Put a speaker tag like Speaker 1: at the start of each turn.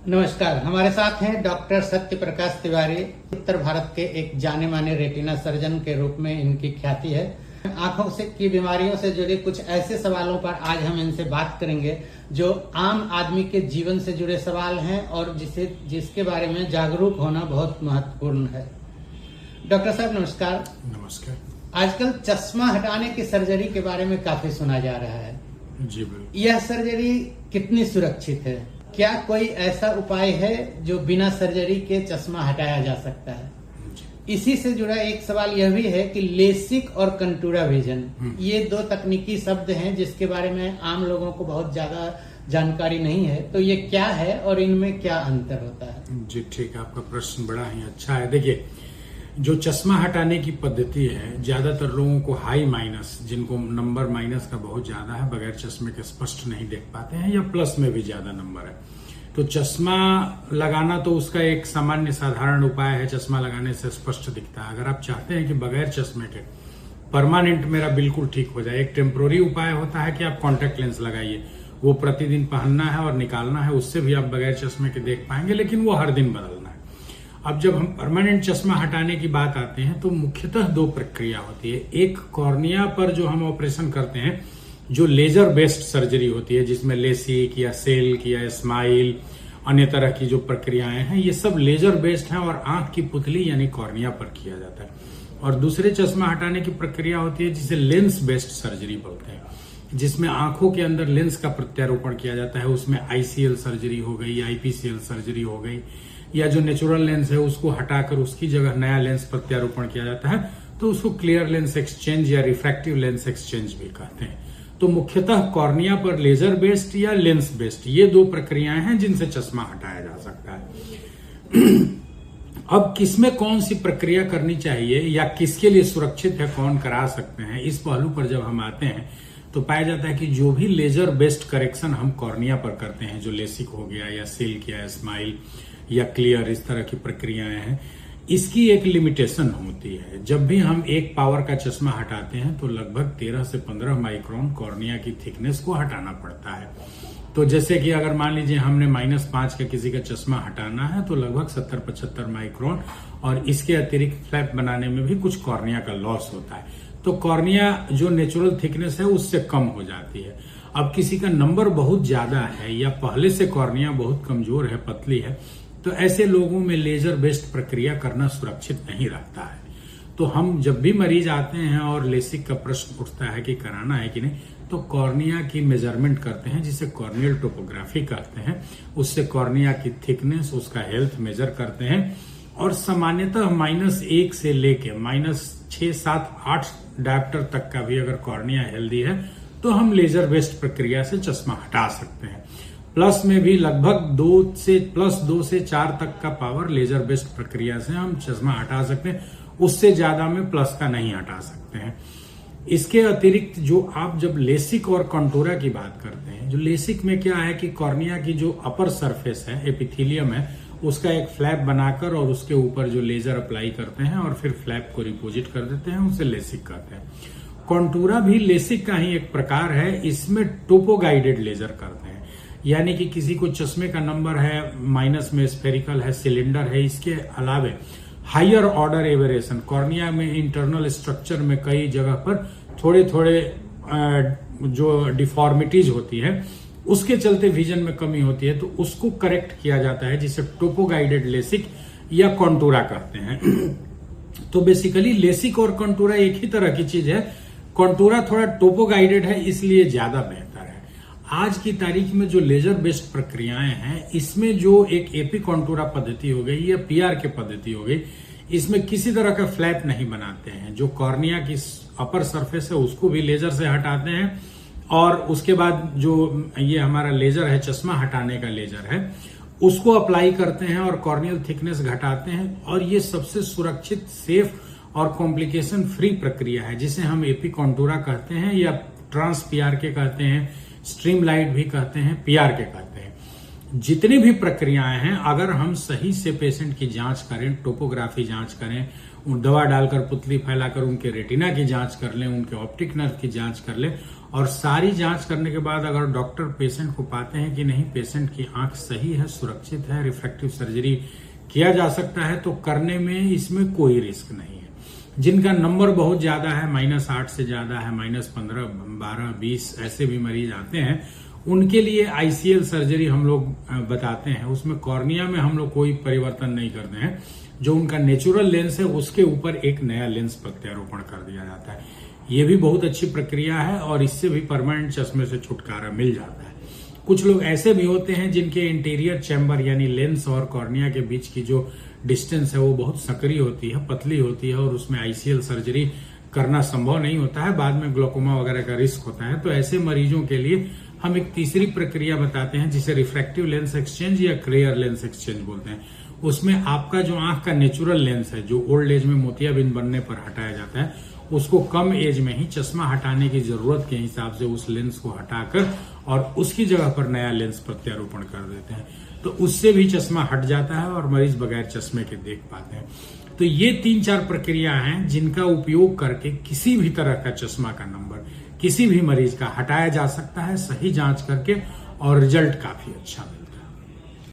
Speaker 1: नमस्कार, हमारे साथ हैं डॉक्टर सत्य प्रकाश तिवारी। उत्तर भारत के एक जाने माने रेटिना सर्जन के रूप में इनकी ख्याति है। आंखों से की बीमारियों से जुड़े कुछ ऐसे सवालों पर आज हम इनसे बात करेंगे जो आम आदमी के जीवन से जुड़े सवाल हैं और जिसके बारे में जागरूक होना बहुत महत्वपूर्ण है। डॉक्टर साहब नमस्कार।
Speaker 2: नमस्कार।
Speaker 1: आजकल चश्मा हटाने की सर्जरी के बारे में काफी सुना जा रहा है।
Speaker 2: जी बिल्कुल।
Speaker 1: यह सर्जरी कितनी सुरक्षित है? क्या कोई ऐसा उपाय है जो बिना सर्जरी के चश्मा हटाया जा सकता है? इसी से जुड़ा एक सवाल यह भी है कि लेसिक और कंटूरा विजन, ये दो तकनीकी शब्द हैं जिसके बारे में आम लोगों को बहुत ज्यादा जानकारी नहीं है, तो ये क्या है और इनमें क्या अंतर होता है?
Speaker 2: जी ठीक है, आपका प्रश्न बड़ा ही अच्छा है। देखिए, जो चश्मा हटाने की पद्धति है, ज्यादातर लोगों को हाई माइनस, जिनको नंबर माइनस का बहुत ज्यादा है, बगैर चश्मे के स्पष्ट नहीं देख पाते हैं, या प्लस में भी ज्यादा नंबर है, तो चश्मा लगाना तो उसका एक सामान्य साधारण उपाय है। चश्मा लगाने से स्पष्ट दिखता है। अगर आप चाहते हैं कि बगैर चश्मे के परमानेंट मेरा बिल्कुल ठीक हो जाए, एक टेम्पोररी उपाय होता है कि आप कॉन्टेक्ट लेंस लगाइए। वो प्रतिदिन पहनना है और निकालना है, उससे भी आप बगैर चश्मे के देख पाएंगे, लेकिन वो हर दिन बदलना है। अब जब हम परमानेंट चश्मा हटाने की बात आते हैं तो मुख्यतः दो प्रक्रिया होती है। एक कॉर्निया पर जो हम ऑपरेशन करते हैं, जो लेजर बेस्ड सर्जरी होती है, जिसमें लेसिक या सेल्क या स्माइल, अन्य तरह की जो प्रक्रियाएं हैं, ये सब लेजर बेस्ड हैं और आंख की पुतली यानी कॉर्निया पर किया जाता है। और दूसरे चश्मा हटाने की प्रक्रिया होती है जिसे लेंस बेस्ड सर्जरी बोलते हैं, जिसमें आंखों के अंदर लेंस का प्रत्यारोपण किया जाता है। उसमें आईसीएल सर्जरी हो गई, आईपीसीएल सर्जरी हो गई, या जो नेचुरल लेंस है उसको हटाकर उसकी जगह नया लेंस प्रत्यारोपण किया जाता है, तो उसको क्लियर लेंस एक्सचेंज या रिफ्रैक्टिव लेंस एक्सचेंज भी कहते हैं। तो मुख्यतः कॉर्निया पर लेजर बेस्ड या लेंस बेस्ड, ये दो प्रक्रियाएं हैं जिनसे चश्मा हटाया जा सकता है। अब किसमें कौन सी प्रक्रिया करनी चाहिए या किसके लिए सुरक्षित है, कौन करा सकते हैं, इस पहलू पर जब हम आते हैं तो पाया जाता है कि जो भी लेजर बेस्ड करेक्शन हम कॉर्निया पर करते हैं, जो लेसिक हो गया या सिल्क या स्माइल या क्लियर, इस तरह की प्रक्रियाएं हैं, इसकी एक लिमिटेशन होती है। जब भी हम एक पावर का चश्मा हटाते हैं तो लगभग 13 से 15 माइक्रोन कॉर्निया की थिकनेस को हटाना पड़ता है। तो जैसे कि अगर मान लीजिए हमने -5 का किसी का चश्मा हटाना है तो लगभग 70-75 माइक्रोन, और इसके अतिरिक्त फ्लैप बनाने में भी कुछ कॉर्निया का लॉस होता है। तो कॉर्निया जो नेचुरल थिकनेस है उससे कम हो जाती है। अब किसी का नंबर बहुत ज्यादा है या पहले से कॉर्निया बहुत कमजोर है, पतली है, तो ऐसे लोगों में लेजर बेस्ड प्रक्रिया करना सुरक्षित नहीं रहता है। तो हम जब भी मरीज आते हैं और लेसिक का प्रश्न उठता है कि कराना है कि नहीं, तो कॉर्निया की मेजरमेंट करते हैं, जिसे कॉर्नियल टोपोग्राफी कहते हैं। उससे कॉर्निया की थिकनेस, उसका हेल्थ मेजर करते हैं, और सामान्यतः -1 से लेके -6, 7, 8 डायप्टर तक का भी अगर कॉर्निया हेल्दी है तो हम लेजर बेस्ड प्रक्रिया से चश्मा हटा सकते हैं। प्लस में भी लगभग +2 से 4 तक का पावर लेजर बेस्ड प्रक्रिया से हम चश्मा हटा सकते हैं। उससे ज्यादा में प्लस का नहीं हटा सकते हैं। इसके अतिरिक्त जो आप जब लेसिक और कंटूरा की बात करते हैं, जो लेसिक में क्या है कि कॉर्निया की जो अपर सरफेस है, एपिथेलियम है, उसका एक फ्लैप बनाकर और उसके ऊपर जो लेजर अप्लाई करते हैं और फिर फ्लैप को रिपोजिट कर देते हैं, उसे लेसिक कहते हैं। कंटूरा भी लेसिक का ही एक प्रकार है। इसमें टोपो गाइडेड लेजर करते हैं, यानी कि किसी को चश्मे का नंबर है, माइनस में स्फेरिकल है, सिलेंडर है, इसके अलावे हायर ऑर्डर एवेरेशन, कॉर्निया में इंटरनल स्ट्रक्चर में कई जगह पर थोड़े जो डिफॉर्मिटीज होती है, उसके चलते विजन में कमी होती है, तो उसको करेक्ट किया जाता है, जिसे टोपो गाइडेड लेसिक या कंटूरा कहते हैं। तो बेसिकली लेसिक और कंटूरा एक ही तरह की चीज है। कंटूरा थोड़ा टोपो गाइडेड है, इसलिए ज्यादा बेहतर है। आज की तारीख में जो लेजर बेस्ड प्रक्रियाएं हैं, इसमें जो एक एपी कंटूरा पद्धति हो गई या पीआरके पद्धति हो गई, इसमें किसी तरह का फ्लैप नहीं बनाते हैं। जो कॉर्निया की अपर सरफेस है उसको भी लेजर से हटाते हैं, और उसके बाद जो ये हमारा लेजर है, चश्मा हटाने का लेजर है, उसको अप्लाई करते हैं और कॉर्नियल थिकनेस घटाते हैं। और ये सबसे सुरक्षित, सेफ और कॉम्प्लिकेशन फ्री प्रक्रिया है, जिसे हम एपी कंटूरा कहते हैं या ट्रांस पीआरके कहते हैं, स्ट्रीमलाइट भी कहते हैं, पीआरके कहते हैं। जितनी भी प्रक्रियाएं हैं, अगर हम सही से पेशेंट की जांच करें, टोपोग्राफी जांच करें, दवा डालकर पुतली फैलाकर उनके रेटिना की जांच कर लें, उनके ऑप्टिक नर्व की जांच कर लें, और सारी जांच करने के बाद अगर डॉक्टर पेशेंट को पाते हैं कि नहीं, पेशेंट की आंख सही है, सुरक्षित है, रिफ्रैक्टिव सर्जरी किया जा सकता है, तो करने में इसमें कोई रिस्क नहीं है। जिनका नंबर बहुत ज्यादा है, -8 से ज्यादा है, -15, 12, 20 ऐसे भी मरीज आते हैं, उनके लिए ICL सर्जरी हम लोग बताते हैं। उसमें कॉर्निया में हम लोग कोई परिवर्तन नहीं करते हैं, जो उनका नेचुरल लेंस है उसके ऊपर एक नया लेंस प्रत्यारोपण कर दिया जाता है। ये भी बहुत अच्छी प्रक्रिया है और इससे भी परमानेंट चश्मे से छुटकारा मिल जाता है। कुछ लोग ऐसे भी होते हैं जिनके इंटीरियर चैम्बर यानी लेंस और कॉर्निया के बीच की जो डिस्टेंस है वो बहुत संकरी होती है, पतली होती है, और उसमें ICL सर्जरी करना संभव नहीं होता है, बाद में ग्लोकोमा वगैरह का रिस्क होता है। तो ऐसे मरीजों के लिए हम एक तीसरी प्रक्रिया बताते हैं जिसे रिफ्रैक्टिव लेंस एक्सचेंज या क्लियर लेंस एक्सचेंज बोलते हैं। उसमें आपका जो आंख का नेचुरल लेंस है, जो ओल्ड एज में मोतियाबिंद बनने पर हटाया जाता है, उसको कम एज में ही चश्मा हटाने की जरूरत के हिसाब से उस लेंस को हटाकर और उसकी जगह पर नया लेंस प्रत्यारोपण कर देते हैं। तो उससे भी चश्मा हट जाता है और मरीज बगैर चश्मे के देख पाते हैं। तो ये 3-4 प्रक्रिया हैं जिनका उपयोग करके किसी भी तरह का चश्मा का नंबर किसी भी मरीज का हटाया जा सकता है, सही जांच करके, और रिजल्ट काफी अच्छा मिलता है।